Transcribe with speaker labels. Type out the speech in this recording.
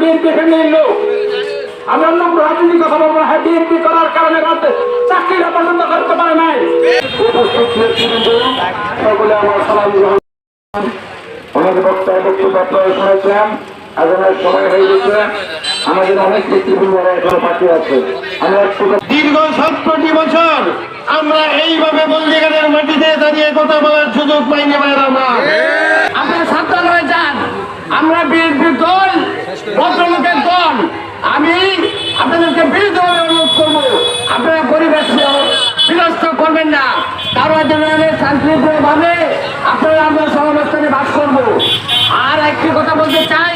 Speaker 1: BNP ফ্যামিলির লোক। আমি অন্য রাজনীতি কথা বলবো না। হ্যাঁ, বিএনপি করার কারণে রাতে চাকরিটা পর্যন্ত করতে পারে নাই। সকলে আমার সালাম গ্রহণ। অনেক বক্তব্য শুনেছিলাম, আগামের সময় হয়ে গেছে। আমাদের অনেক নেতৃবৃন্দরা এখনো বাকি আছে।
Speaker 2: দীর্ঘ 17টি বছর আমরা এইভাবে বন্দিগানের মাটিতে দাঁড়িয়ে কথা বলার সুযোগ পাইনি ভাইরা আমার।
Speaker 1: আপনারা সাবধান হয়ে যান। আমরা বিএনপি দল, ভদ্রলোকের দল। আমি আপনাদেরকে বিরুদ্ধভাবে অনুরোধ করবো, আপনারা পরিবেশ বিনষ্ট করবেন না। কারো শান্তিপূর্ণভাবে আপনারা আমরা সহাবস্থানে বাস করবো। আর একটি কথা বলতে চাই,